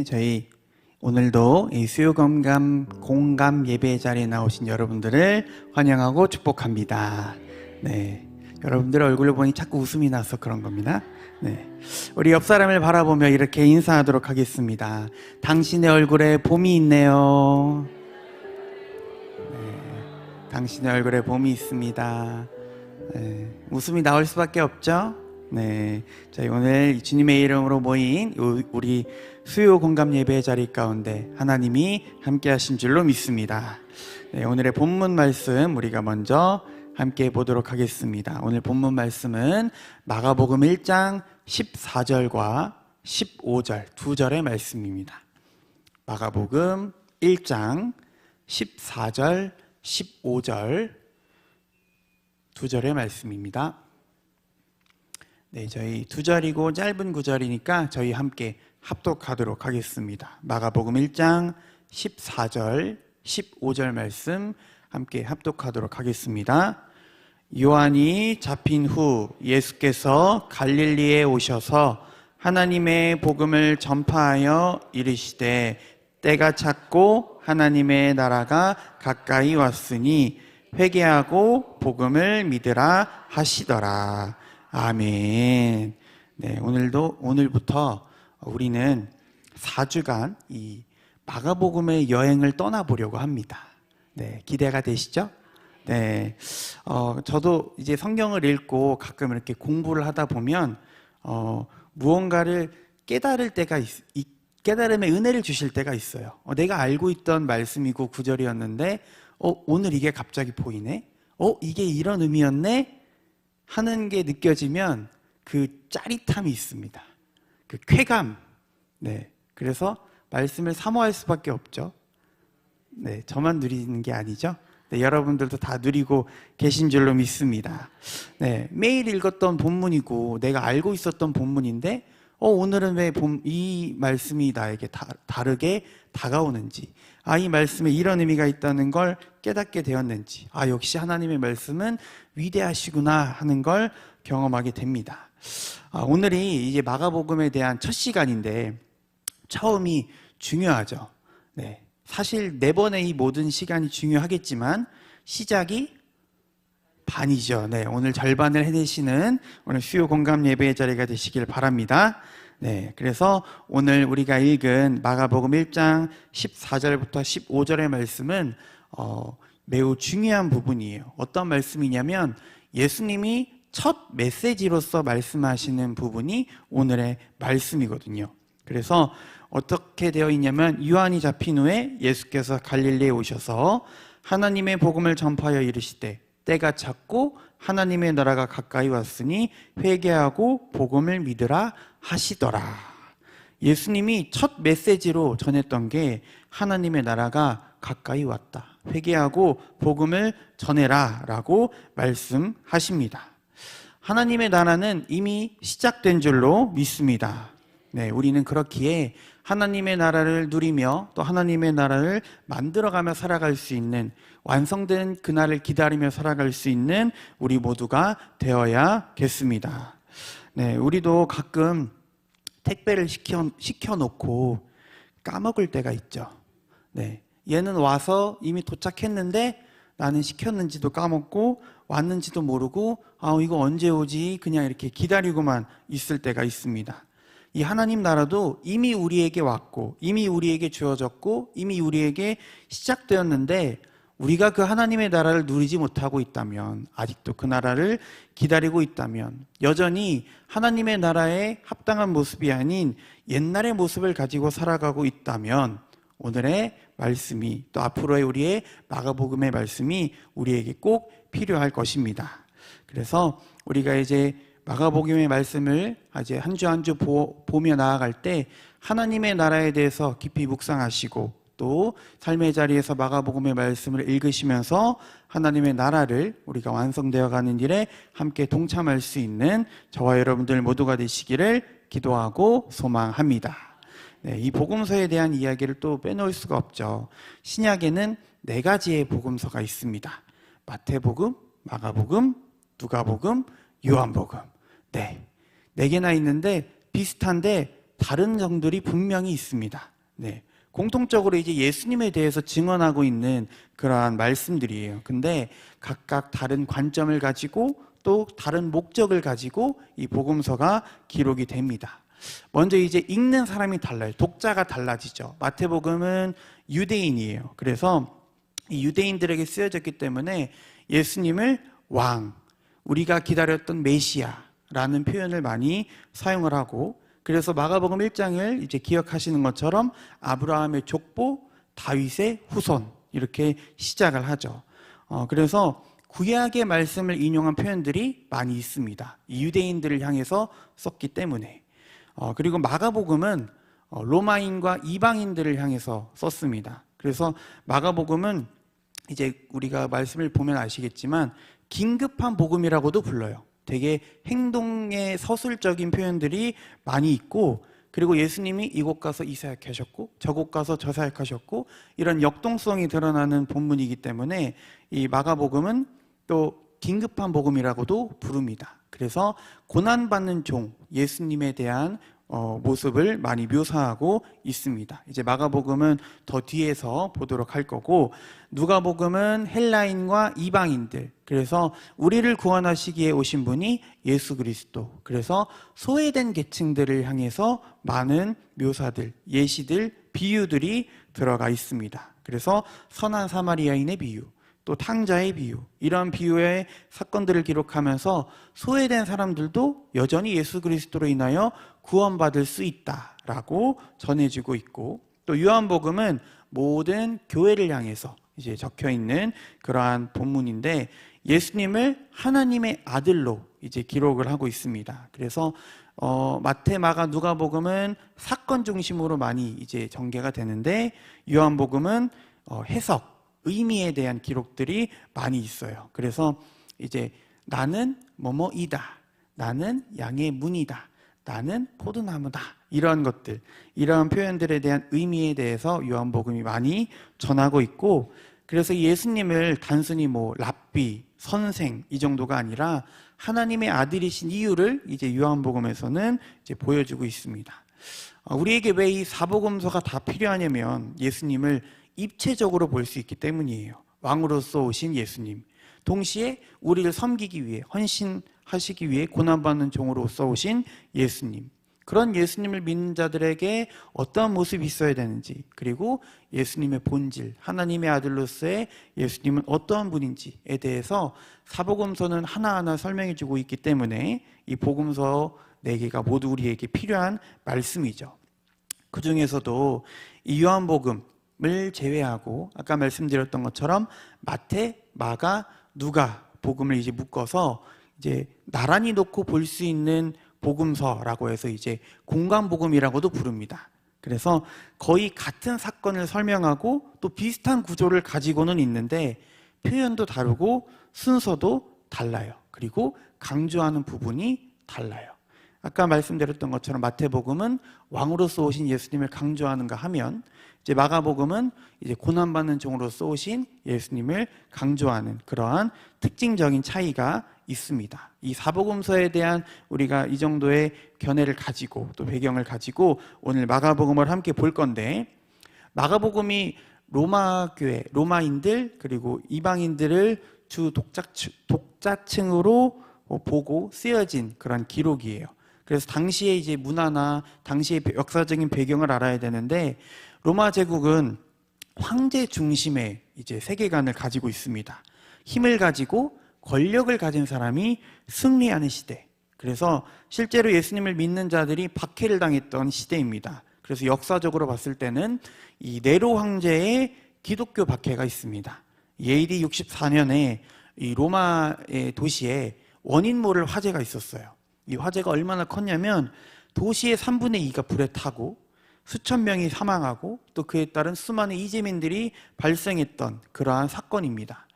네, 저희 오늘도 이 수요 공감 예배 자리에 나오신 여러분들을 환영하고 축복합니다. 네, 여러분들 얼굴을 보니 자꾸 웃음이 나서 그런 겁니다. 네, 우리 옆 사람을 바라보며 이렇게 인사하도록 하겠습니다. 당신의 얼굴에 봄이 있네요. 네, 당신의 얼굴에 봄이 있습니다. 네, 웃음이 나올 수밖에 없죠. 네, 저희 오늘 주님의 이름으로 모인 우리 수요 공감 예배 자리 가운데 하나님이 함께 하신 줄로 믿습니다. 네, 오늘의 본문 말씀 우리가 먼저 함께 보도록 하겠습니다. 오늘 본문 말씀은 마가복음 1장 14절과 15절 두 절의 말씀입니다. 마가복음 1장 14절 15절 두 절의 말씀입니다. 네, 저희 두 절이고 짧은 구절이니까 저희 함께 합독하도록 하겠습니다. 마가복음 1장 14절 15절 말씀 함께 합독하도록 하겠습니다. 요한이 잡힌 후 예수께서 갈릴리에 오셔서 하나님의 복음을 전파하여 이르시되 때가 찼고 하나님의 나라가 가까이 왔으니 회개하고 복음을 믿으라 하시더라. 아멘. 네, 오늘부터 우리는 4주간 이 마가복음의 여행을 떠나보려고 합니다. 네, 기대가 되시죠? 네, 저도 이제 성경을 읽고 가끔 이렇게 공부를 하다 보면 무언가를 깨달을 때가 깨달음의 은혜를 주실 때가 있어요. 내가 알고 있던 말씀이고 구절이었는데 오늘 이게 갑자기 보이네? 이게 이런 의미였네? 하는 게 느껴지면 그 짜릿함이 있습니다. 그 쾌감. 네. 그래서 말씀을 사모할 수밖에 없죠. 네. 저만 누리는 게 아니죠. 네, 여러분들도 다 누리고 계신 줄로 믿습니다. 네. 매일 읽었던 본문이고 내가 알고 있었던 본문인데 오늘은 왜 이 말씀이 나에게 다르게 다가오는지, 이 말씀에 이런 의미가 있다는 걸 깨닫게 되었는지, 역시 하나님의 말씀은 위대하시구나 하는 걸 경험하게 됩니다. 오늘이 이제 마가복음에 대한 첫 시간인데 처음이 중요하죠. 네, 사실 4번의 이 모든 시간이 중요하겠지만 시작이 반이죠. 네, 오늘 절반을 해내시는 오늘 수요 공감 예배의 자리가 되시길 바랍니다. 네, 그래서 오늘 우리가 읽은 마가복음 1장 14절부터 15절의 말씀은 매우 중요한 부분이에요. 어떤 말씀이냐면 예수님이 첫 메시지로서 말씀하시는 부분이 오늘의 말씀이거든요. 그래서 어떻게 되어 있냐면 요한이 잡힌 후에 예수께서 갈릴리에 오셔서 하나님의 복음을 전파하여 이르시되 때가 찼고 하나님의 나라가 가까이 왔으니 회개하고 복음을 믿으라 하시더라. 예수님이 첫 메시지로 전했던 게 하나님의 나라가 가까이 왔다. 회개하고 복음을 전해라 라고 말씀하십니다. 하나님의 나라는 이미 시작된 줄로 믿습니다. 네, 우리는 그렇기에 하나님의 나라를 누리며 또 하나님의 나라를 만들어가며 살아갈 수 있는, 완성된 그날을 기다리며 살아갈 수 있는 우리 모두가 되어야겠습니다. 네, 우리도 가끔 택배를 시켜놓고 까먹을 때가 있죠. 네, 얘는 와서 이미 도착했는데 나는 시켰는지도 까먹고 왔는지도 모르고 이거 언제 오지? 그냥 이렇게 기다리고만 있을 때가 있습니다. 이 하나님 나라도 이미 우리에게 왔고 이미 우리에게 주어졌고 이미 우리에게 시작되었는데 우리가 그 하나님의 나라를 누리지 못하고 있다면, 아직도 그 나라를 기다리고 있다면, 여전히 하나님의 나라에 합당한 모습이 아닌 옛날의 모습을 가지고 살아가고 있다면 오늘의 말씀이, 또 앞으로의 우리의 마가복음의 말씀이 우리에게 꼭 필요할 것입니다. 그래서 우리가 이제 마가복음의 말씀을 이제 한 주 한 주 보며 나아갈 때 하나님의 나라에 대해서 깊이 묵상하시고 또 삶의 자리에서 마가복음의 말씀을 읽으시면서 하나님의 나라를 우리가 완성되어 가는 일에 함께 동참할 수 있는 저와 여러분들 모두가 되시기를 기도하고 소망합니다. 네, 이 복음서에 대한 이야기를 또 빼놓을 수가 없죠. 신약에는 4가지의 복음서가 있습니다. 마태복음, 마가복음, 누가복음, 요한복음. 네, 4개나 있는데 비슷한데 다른 점들이 분명히 있습니다. 네. 공통적으로 이제 예수님에 대해서 증언하고 있는 그러한 말씀들이에요. 근데 각각 다른 관점을 가지고 또 다른 목적을 가지고 이 복음서가 기록이 됩니다. 먼저 이제 읽는 사람이 달라요. 독자가 달라지죠. 마태복음은 유대인이에요. 그래서 이 유대인들에게 쓰여졌기 때문에 예수님을 왕, 우리가 기다렸던 메시아라는 표현을 많이 사용을 하고, 그래서 마가복음 1장을 이제 기억하시는 것처럼 아브라함의 족보, 다윗의 후손 이렇게 시작을 하죠. 그래서 구약의 말씀을 인용한 표현들이 많이 있습니다. 이 유대인들을 향해서 썼기 때문에. 그리고 마가복음은 로마인과 이방인들을 향해서 썼습니다. 그래서 마가복음은 이제 우리가 말씀을 보면 아시겠지만 긴급한 복음이라고도 불러요. 되게 행동의 서술적인 표현들이 많이 있고, 그리고 예수님이 이곳 가서 이 사역하셨고 저곳 가서 저 사역하셨고 이런 역동성이 드러나는 본문이기 때문에 이 마가복음은 또 긴급한 복음이라고도 부릅니다. 그래서 고난받는 종 예수님에 대한 모습을 많이 묘사하고 있습니다. 이제 마가복음은 더 뒤에서 보도록 할 거고, 누가복음은 헬라인과 이방인들, 그래서 우리를 구원하시기에 오신 분이 예수 그리스도, 그래서 소외된 계층들을 향해서 많은 묘사들, 예시들, 비유들이 들어가 있습니다. 그래서 선한 사마리아인의 비유, 또 탕자의 비유, 이런 비유의 사건들을 기록하면서 소외된 사람들도 여전히 예수 그리스도로 인하여 구원받을 수 있다라고 전해지고 있고, 또 요한복음은 모든 교회를 향해서 이제 적혀 있는 그러한 본문인데 예수님을 하나님의 아들로 이제 기록을 하고 있습니다. 그래서 마태, 마가, 누가복음은 사건 중심으로 많이 이제 전개가 되는데 요한복음은 해석, 의미에 대한 기록들이 많이 있어요. 그래서 이제 나는 뭐뭐이다, 나는 양의 문이다, 나는 포도나무다, 이런 것들, 이런 표현들에 대한 의미에 대해서 요한복음이 많이 전하고 있고, 그래서 예수님을 단순히 뭐 랍비, 선생 이 정도가 아니라 하나님의 아들이신 이유를 이제 요한복음에서는 이제 보여주고 있습니다. 우리에게 왜 이 사복음서가 다 필요하냐면 예수님을 입체적으로 볼 수 있기 때문이에요. 왕으로서 오신 예수님, 동시에 우리를 섬기기 위해, 헌신하시기 위해 고난받는 종으로서 오신 예수님, 그런 예수님을 믿는 자들에게 어떤 모습이 있어야 되는지, 그리고 예수님의 본질, 하나님의 아들로서의 예수님은 어떠한 분인지에 대해서 사복음서는 하나하나 설명해 주고 있기 때문에 이 복음서 4개가 모두 우리에게 필요한 말씀이죠. 그 중에서도 이 요한복음을 제외하고 아까 말씀드렸던 것처럼 마태, 마가, 누가 복음을 이제 묶어서 이제 나란히 놓고 볼 수 있는 복음서라고 해서 이제 공간복음이라고도 부릅니다. 그래서 거의 같은 사건을 설명하고 또 비슷한 구조를 가지고는 있는데 표현도 다르고 순서도 달라요. 그리고 강조하는 부분이 달라요. 아까 말씀드렸던 것처럼 마태복음은 왕으로서 오신 예수님을 강조하는가 하면, 이제 마가복음은 이제 고난받는 종으로서 오신 예수님을 강조하는 그러한 특징적인 차이가 있습니다. 이 사복음서에 대한 우리가 이 정도의 견해를 가지고 또 배경을 가지고 오늘 마가복음을 함께 볼 건데, 마가복음이 로마 교회, 로마인들 그리고 이방인들을 주 독자층으로 보고 쓰여진 그런 기록이에요. 그래서 당시의 이제 문화나 당시의 역사적인 배경을 알아야 되는데, 로마 제국은 황제 중심의 이제 세계관을 가지고 있습니다. 힘을 가지고 권력을 가진 사람이 승리하는 시대. 그래서 실제로 예수님을 믿는 자들이 박해를 당했던 시대입니다. 그래서 역사적으로 봤을 때는 이 네로 황제의 기독교 박해가 있습니다. AD 64년에 이 로마의 도시에 원인모를 화재가 있었어요. 이 화재가 얼마나 컸냐면 도시의 3분의 2가 불에 타고 수천 명이 사망하고 또 그에 따른 수많은 이재민들이 발생했던 그러한 사건입니다.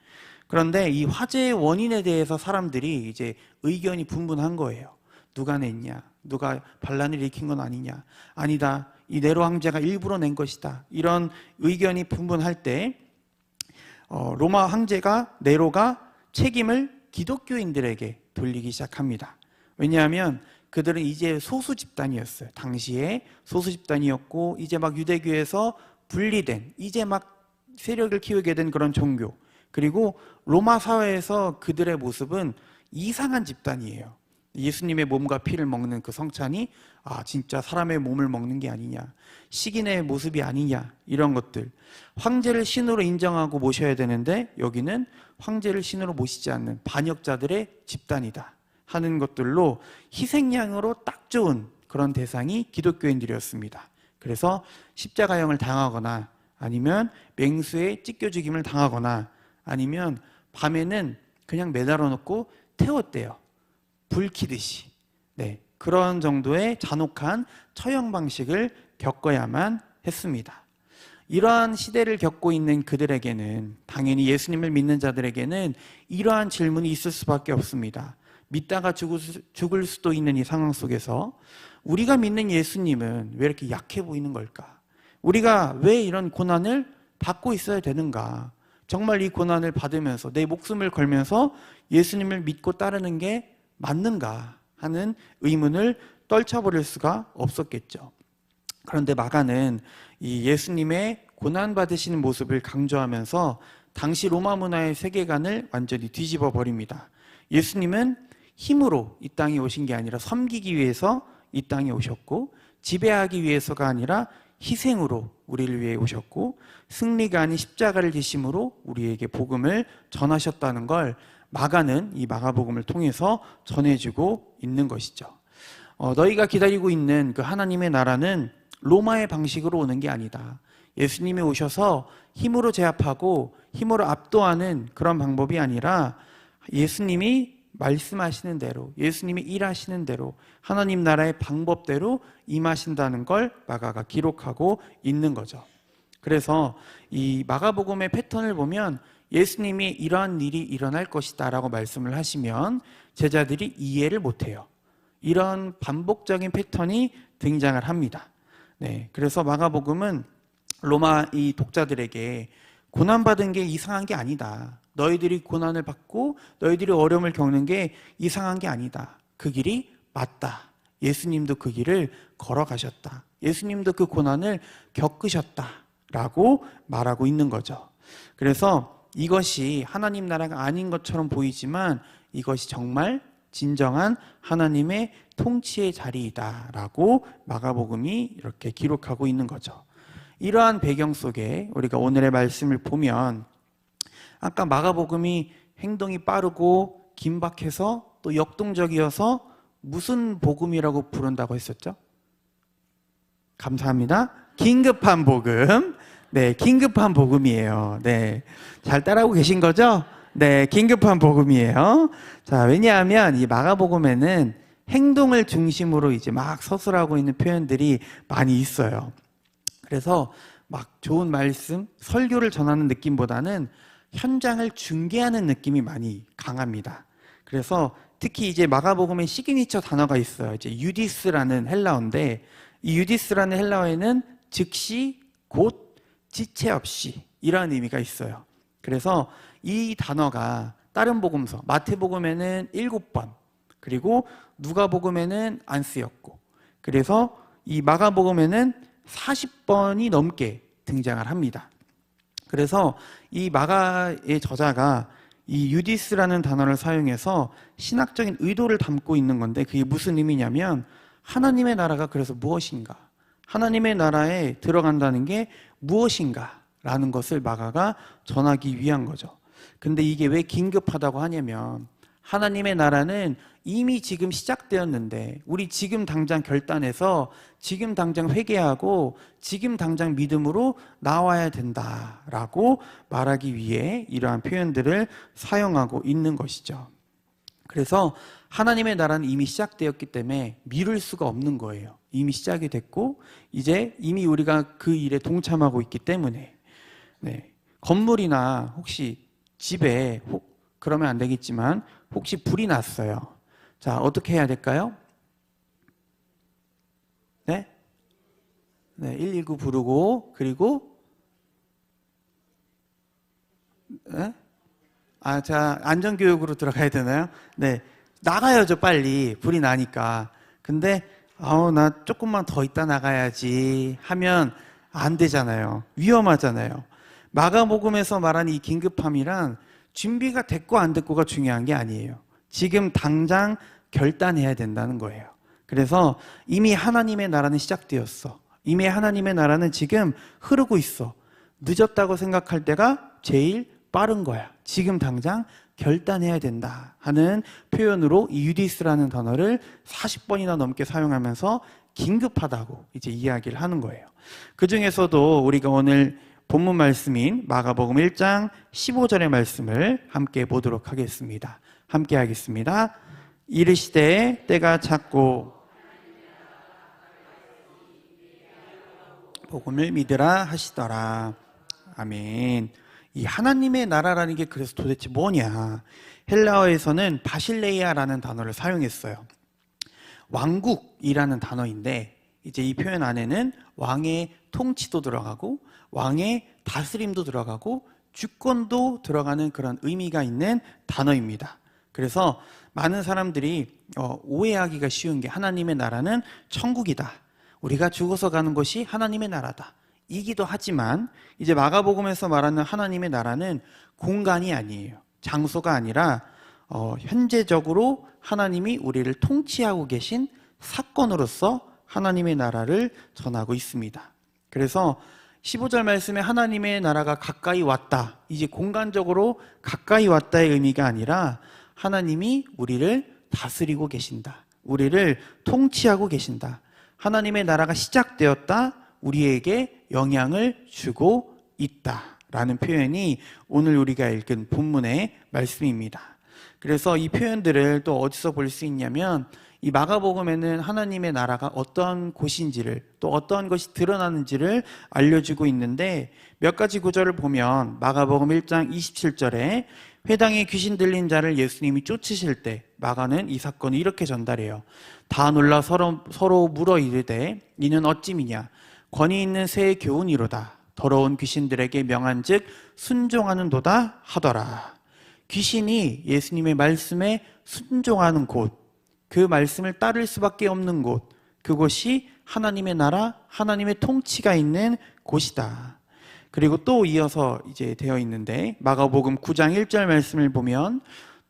그런데 이 화재의 원인에 대해서 사람들이 이제 의견이 분분한 거예요. 누가 냈냐? 누가 반란을 일으킨 건 아니냐? 아니다. 이 네로 황제가 일부러 낸 것이다. 이런 의견이 분분할 때 로마 황제가, 네로가 책임을 기독교인들에게 돌리기 시작합니다. 왜냐하면 그들은 이제 소수 집단이었어요. 당시에 소수 집단이었고 이제 막 유대교에서 분리된 이제 막 세력을 키우게 된 그런 종교, 그리고 로마 사회에서 그들의 모습은 이상한 집단이에요. 예수님의 몸과 피를 먹는 그 성찬이 진짜 사람의 몸을 먹는 게 아니냐, 식인의 모습이 아니냐, 이런 것들. 황제를 신으로 인정하고 모셔야 되는데 여기는 황제를 신으로 모시지 않는 반역자들의 집단이다 하는 것들로 희생양으로 딱 좋은 그런 대상이 기독교인들이었습니다. 그래서 십자가형을 당하거나 아니면 맹수에 찢겨 죽임을 당하거나 아니면 밤에는 그냥 매달아 놓고 태웠대요. 불 켜듯이. 네, 그런 정도의 잔혹한 처형 방식을 겪어야만 했습니다. 이러한 시대를 겪고 있는 그들에게는, 당연히 예수님을 믿는 자들에게는 이러한 질문이 있을 수밖에 없습니다. 믿다가 죽을 수도 있는 이 상황 속에서 우리가 믿는 예수님은 왜 이렇게 약해 보이는 걸까? 우리가 왜 이런 고난을 받고 있어야 되는가? 정말 이 고난을 받으면서 내 목숨을 걸면서 예수님을 믿고 따르는 게 맞는가 하는 의문을 떨쳐버릴 수가 없었겠죠. 그런데 마가는 이 예수님의 고난받으시는 모습을 강조하면서 당시 로마 문화의 세계관을 완전히 뒤집어 버립니다. 예수님은 힘으로 이 땅에 오신 게 아니라 섬기기 위해서 이 땅에 오셨고, 지배하기 위해서가 아니라 희생으로 우리를 위해 오셨고, 승리가 아닌 십자가를 지심으로 우리에게 복음을 전하셨다는 걸 마가는 이 마가복음을 통해서 전해주고 있는 것이죠. 너희가 기다리고 있는 그 하나님의 나라는 로마의 방식으로 오는 게 아니다. 예수님이 오셔서 힘으로 제압하고 힘으로 압도하는 그런 방법이 아니라 예수님이 말씀하시는 대로, 예수님이 일하시는 대로, 하나님 나라의 방법대로 임하신다는 걸 마가가 기록하고 있는 거죠. 그래서 이 마가복음의 패턴을 보면 예수님이 이러한 일이 일어날 것이다 라고 말씀을 하시면 제자들이 이해를 못해요. 이런 반복적인 패턴이 등장을 합니다. 네, 그래서 마가복음은 로마 이 독자들에게 고난받은 게 이상한 게 아니다. 너희들이 고난을 받고 너희들이 어려움을 겪는 게 이상한 게 아니다. 그 길이 맞다. 예수님도 그 길을 걸어가셨다. 예수님도 그 고난을 겪으셨다 라고 말하고 있는 거죠. 그래서 이것이 하나님 나라가 아닌 것처럼 보이지만 이것이 정말 진정한 하나님의 통치의 자리이다 라고 마가복음이 이렇게 기록하고 있는 거죠. 이러한 배경 속에 우리가 오늘의 말씀을 보면 아까 마가복음이 행동이 빠르고 긴박해서 또 역동적이어서 무슨 복음이라고 부른다고 했었죠? 감사합니다. 긴급한 복음. 네, 긴급한 복음이에요. 네, 잘 따라하고 계신 거죠? 네, 긴급한 복음이에요. 자, 왜냐하면 이 마가복음에는 행동을 중심으로 이제 막 서술하고 있는 표현들이 많이 있어요. 그래서 막 좋은 말씀, 설교를 전하는 느낌보다는 현장을 중계하는 느낌이 많이 강합니다. 그래서 특히 이제 마가복음의 시그니처 단어가 있어요. 이제 유디스라는 헬라어인데 이 유디스라는 헬라어에는 즉시, 곧, 지체 없이 이라는 의미가 있어요. 그래서 이 단어가 다른 복음서, 마태복음에는 7번, 그리고 누가복음에는 안 쓰였고, 그래서 이 마가복음에는 40번이 넘게 등장을 합니다. 그래서 이 마가의 저자가 이 유디스라는 단어를 사용해서 신학적인 의도를 담고 있는 건데 그게 무슨 의미냐면 하나님의 나라가 그래서 무엇인가? 하나님의 나라에 들어간다는 게 무엇인가? 라는 것을 마가가 전하기 위한 거죠. 근데 이게 왜 긴급하다고 하냐면 하나님의 나라는 이미 지금 시작되었는데 우리 지금 당장 결단해서 지금 당장 회개하고 지금 당장 믿음으로 나와야 된다라고 말하기 위해 이러한 표현들을 사용하고 있는 것이죠. 그래서 하나님의 나라는 이미 시작되었기 때문에 미룰 수가 없는 거예요. 이미 시작이 됐고 이제 이미 우리가 그 일에 동참하고 있기 때문에. 네. 건물이나 혹시 집에 그러면 안 되겠지만 혹시 불이 났어요. 자, 어떻게 해야 될까요? 네? 네, 119 부르고 그리고 네? 자, 안전교육으로 들어가야 되나요? 네, 나가야죠 빨리. 불이 나니까. 근데 나 조금만 더 있다 나가야지 하면 안 되잖아요. 위험하잖아요. 마가복음에서 말한 이 긴급함이란 준비가 됐고 안 됐고가 중요한 게 아니에요. 지금 당장 결단해야 된다는 거예요. 그래서 이미 하나님의 나라는 시작되었어. 이미 하나님의 나라는 지금 흐르고 있어. 늦었다고 생각할 때가 제일 빠른 거야. 지금 당장 결단해야 된다 하는 표현으로 이 유디스라는 단어를 40번이나 넘게 사용하면서 긴급하다고 이제 이야기를 하는 거예요. 그 중에서도 우리가 오늘 본문 말씀인 마가복음 1장 15절의 말씀을 함께 보도록 하겠습니다. 함께 하겠습니다. 이르시되 때가 찼고 복음을 믿으라 하시더라. 아멘. 이 하나님의 나라라는 게 그래서 도대체 뭐냐? 헬라어에서는 바실레이아라는 단어를 사용했어요. 왕국이라는 단어인데 이제 이 표현 안에는 왕의 통치도 들어가고 왕의 다스림도 들어가고 주권도 들어가는 그런 의미가 있는 단어입니다. 그래서 많은 사람들이 오해하기가 쉬운 게 하나님의 나라는 천국이다. 우리가 죽어서 가는 것이 하나님의 나라다. 이기도 하지만 이제 마가복음에서 말하는 하나님의 나라는 공간이 아니에요. 장소가 아니라 현재적으로 하나님이 우리를 통치하고 계신 사건으로서 하나님의 나라를 전하고 있습니다. 그래서 15절 말씀에 하나님의 나라가 가까이 왔다. 이제 공간적으로 가까이 왔다의 의미가 아니라 하나님이 우리를 다스리고 계신다. 우리를 통치하고 계신다. 하나님의 나라가 시작되었다. 우리에게 영향을 주고 있다라는 표현이 오늘 우리가 읽은 본문의 말씀입니다. 그래서 이 표현들을 또 어디서 볼 수 있냐면 이 마가복음에는 하나님의 나라가 어떤 곳인지를 또 어떤 것이 드러나는지를 알려주고 있는데 몇 가지 구절을 보면 마가복음 1장 27절에 회당에 귀신 들린 자를 예수님이 쫓으실 때 마가는 이 사건을 이렇게 전달해요. 다 놀라 서로 물어 이르되 이는 어찌미냐 권위 있는 새의 교훈이로다. 더러운 귀신들에게 명한즉 순종하는도다 하더라. 귀신이 예수님의 말씀에 순종하는 곳, 그 말씀을 따를 수밖에 없는 곳, 그곳이 하나님의 나라, 하나님의 통치가 있는 곳이다. 그리고 또 이어서 이제 되어 있는데 마가복음 9장 1절 말씀을 보면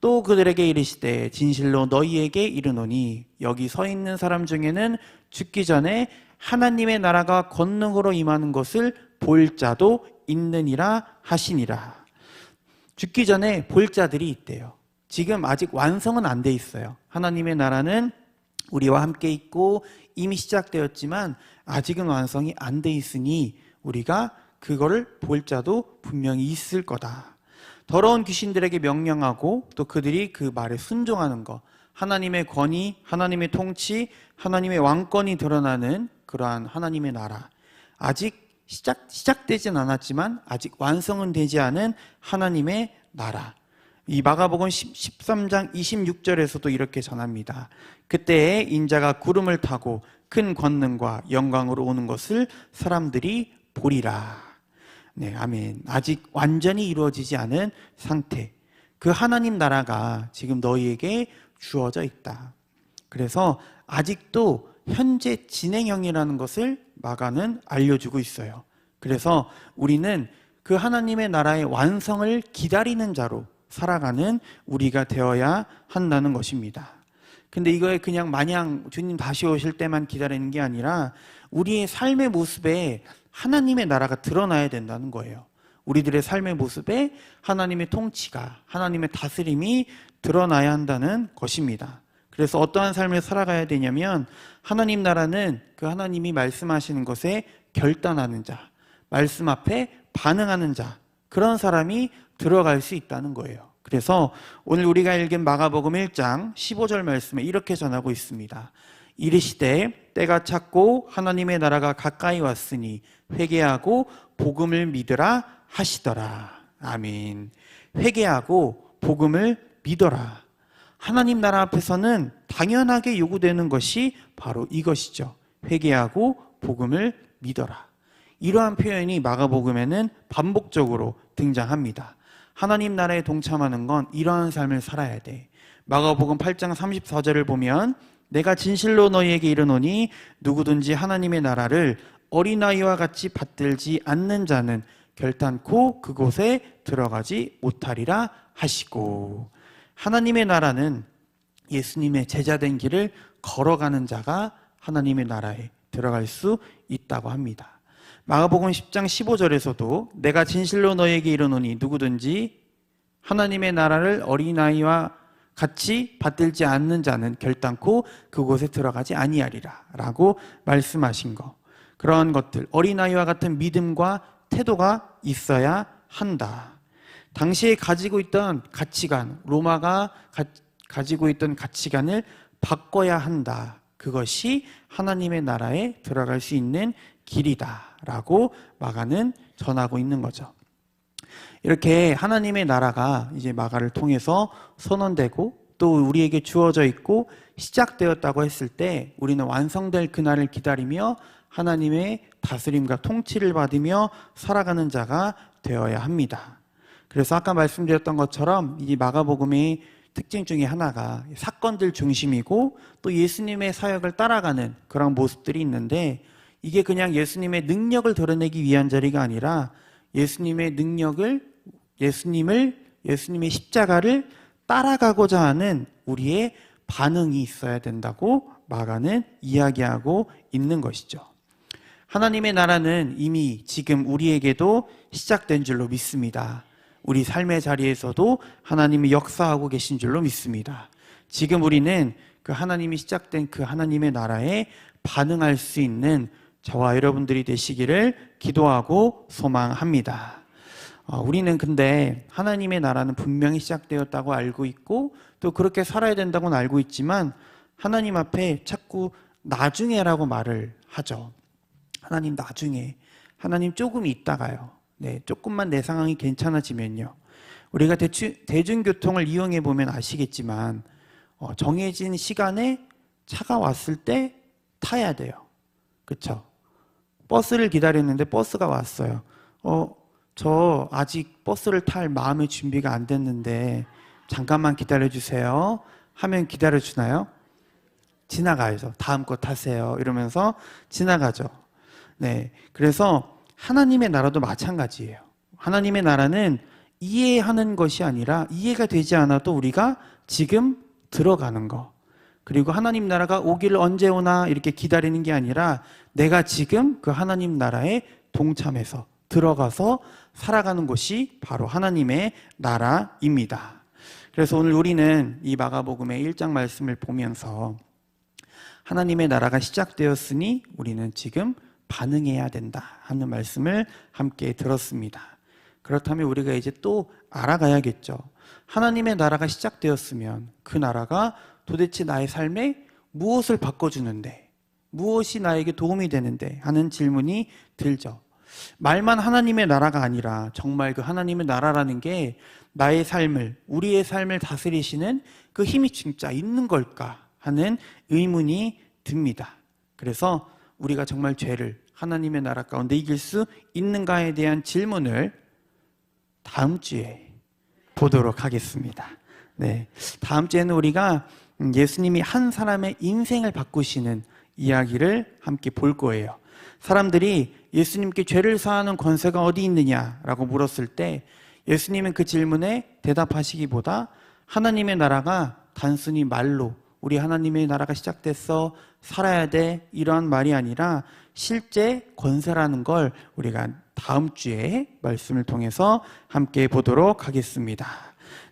또 그들에게 이르시되 진실로 너희에게 이르노니 여기 서 있는 사람 중에는 죽기 전에 하나님의 나라가 권능으로 임하는 것을 볼 자도 있느니라 하시니라. 죽기 전에 볼 자들이 있대요. 지금 아직 완성은 안 돼 있어요. 하나님의 나라는 우리와 함께 있고 이미 시작되었지만 아직은 완성이 안 돼 있으니 우리가 그거를 볼 자도 분명히 있을 거다. 더러운 귀신들에게 명령하고 또 그들이 그 말에 순종하는 것, 하나님의 권위, 하나님의 통치, 하나님의 왕권이 드러나는 그러한 하나님의 나라, 아직 시작되진 않았지만 아직 완성은 되지 않은 하나님의 나라. 이 마가복음 13장 26절에서도 이렇게 전합니다. 그때에 인자가 구름을 타고 큰 권능과 영광으로 오는 것을 사람들이 보리라. 네, 아멘. 아직 완전히 이루어지지 않은 상태. 그 하나님 나라가 지금 너희에게 주어져 있다. 그래서 아직도 현재 진행형이라는 것을 마가는 알려주고 있어요. 그래서 우리는 그 하나님의 나라의 완성을 기다리는 자로 살아가는 우리가 되어야 한다는 것입니다. 근데 이거에 그냥 마냥 주님 다시 오실 때만 기다리는 게 아니라 우리의 삶의 모습에 하나님의 나라가 드러나야 된다는 거예요. 우리들의 삶의 모습에 하나님의 통치가, 하나님의 다스림이 드러나야 한다는 것입니다. 그래서 어떠한 삶을 살아가야 되냐면 하나님 나라는 그 하나님이 말씀하시는 것에 결단하는 자, 말씀 앞에 반응하는 자, 그런 사람이 들어갈 수 있다는 거예요. 그래서 오늘 우리가 읽은 마가복음 1장 15절 말씀에 이렇게 전하고 있습니다. 이르시되 때가 찼고 하나님의 나라가 가까이 왔으니 회개하고 복음을 믿으라 하시더라. 아멘. 회개하고 복음을 믿어라. 하나님 나라 앞에서는 당연하게 요구되는 것이 바로 이것이죠. 회개하고 복음을 믿어라. 이러한 표현이 마가복음에는 반복적으로 등장합니다. 하나님 나라에 동참하는 건 이러한 삶을 살아야 돼. 마가복음 8장 34절을 보면 내가 진실로 너희에게 이르노니 누구든지 하나님의 나라를 어린아이와 같이 받들지 않는 자는 결단코 그곳에 들어가지 못하리라 하시고, 하나님의 나라는 예수님의 제자된 길을 걸어가는 자가 하나님의 나라에 들어갈 수 있다고 합니다. 마가복음 10장 15절에서도 내가 진실로 너희에게 이르노니 누구든지 하나님의 나라를 어린아이와 같이 받들지 않는 자는 결단코 그곳에 들어가지 아니하리라 라고 말씀하신 거, 그러한 것들, 어린아이와 같은 믿음과 태도가 있어야 한다. 당시에 가지고 있던 가치관, 로마가 가지고 있던 가치관을 바꿔야 한다. 그것이 하나님의 나라에 들어갈 수 있는 길이다 라고 마가는 전하고 있는 거죠. 이렇게 하나님의 나라가 이제 마가를 통해서 선언되고 또 우리에게 주어져 있고 시작되었다고 했을 때 우리는 완성될 그날을 기다리며 하나님의 다스림과 통치를 받으며 살아가는 자가 되어야 합니다. 그래서 아까 말씀드렸던 것처럼 이 마가복음의 특징 중에 하나가 사건들 중심이고 또 예수님의 사역을 따라가는 그런 모습들이 있는데, 이게 그냥 예수님의 능력을 드러내기 위한 자리가 아니라 예수님의 능력을, 예수님의 십자가를 따라가고자 하는 우리의 반응이 있어야 된다고 마가는 이야기하고 있는 것이죠. 하나님의 나라는 이미 지금 우리에게도 시작된 줄로 믿습니다. 우리 삶의 자리에서도 하나님이 역사하고 계신 줄로 믿습니다. 지금 우리는 그 하나님이 시작된 그 하나님의 나라에 반응할 수 있는 저와 여러분들이 되시기를 기도하고 소망합니다. 우리는 근데 하나님의 나라는 분명히 시작되었다고 알고 있고 또 그렇게 살아야 된다고는 알고 있지만 하나님 앞에 자꾸 나중에라고 말을 하죠. 하나님 나중에, 하나님 조금 있다가요. 네, 조금만 내 상황이 괜찮아지면요. 우리가 대중교통을 이용해 보면 아시겠지만 정해진 시간에 차가 왔을 때 타야 돼요. 그렇죠? 버스를 기다렸는데 버스가 왔어요. 저 아직 버스를 탈 마음의 준비가 안 됐는데 잠깐만 기다려주세요 하면 기다려주나요? 지나가야죠. 다음 거 타세요 이러면서 지나가죠. 네, 그래서 하나님의 나라도 마찬가지예요. 하나님의 나라는 이해하는 것이 아니라 이해가 되지 않아도 우리가 지금 들어가는 거, 그리고 하나님 나라가 오기를 언제 오나 이렇게 기다리는 게 아니라 내가 지금 그 하나님 나라에 동참해서 들어가서 살아가는 것이 바로 하나님의 나라입니다. 그래서 오늘 우리는 이 마가복음의 1장 말씀을 보면서 하나님의 나라가 시작되었으니 우리는 지금 반응해야 된다 하는 말씀을 함께 들었습니다. 그렇다면 우리가 이제 또 알아가야겠죠. 하나님의 나라가 시작되었으면 그 나라가 도대체 나의 삶에 무엇을 바꿔주는데, 무엇이 나에게 도움이 되는데 하는 질문이 들죠. 말만 하나님의 나라가 아니라 정말 그 하나님의 나라라는 게 나의 삶을, 우리의 삶을 다스리시는 그 힘이 진짜 있는 걸까 하는 의문이 듭니다. 그래서 우리가 정말 죄를 하나님의 나라 가운데 이길 수 있는가에 대한 질문을 다음 주에 보도록 하겠습니다. 네, 다음 주에는 우리가 예수님이 한 사람의 인생을 바꾸시는 이야기를 함께 볼 거예요. 사람들이 예수님께 죄를 사하는 권세가 어디 있느냐라고 물었을 때 예수님은 그 질문에 대답하시기보다 하나님의 나라가 단순히 말로 우리 하나님의 나라가 시작됐어, 살아야 돼, 이러한 말이 아니라 실제 권세라는 걸 우리가 다음 주에 말씀을 통해서 함께 보도록 하겠습니다.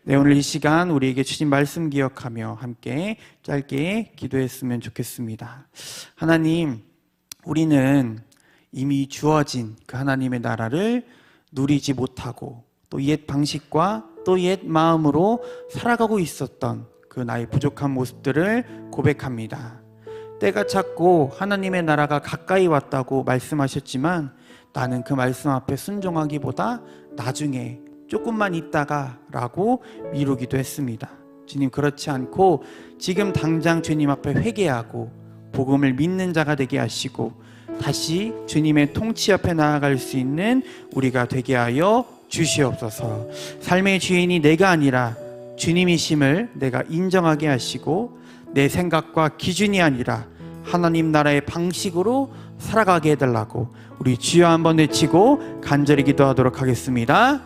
네, 오늘 이 시간 우리에게 주신 말씀 기억하며 함께 짧게 기도했으면 좋겠습니다. 하나님, 우리는 이미 주어진 그 하나님의 나라를 누리지 못하고 또 옛 방식과 또 옛 마음으로 살아가고 있었던 그 나의 부족한 모습들을 고백합니다. 때가 찼고 하나님의 나라가 가까이 왔다고 말씀하셨지만 나는 그 말씀 앞에 순종하기보다 나중에 조금만 있다가 라고 미루기도 했습니다. 주님, 그렇지 않고 지금 당장 주님 앞에 회개하고 복음을 믿는 자가 되게 하시고 다시 주님의 통치 앞에 나아갈 수 있는 우리가 되게 하여 주시옵소서. 삶의 주인이 내가 아니라 주님이심을 내가 인정하게 하시고 내 생각과 기준이 아니라 하나님 나라의 방식으로 살아가게 해달라고 우리 주여 한번 외치고 간절히 기도하도록 하겠습니다.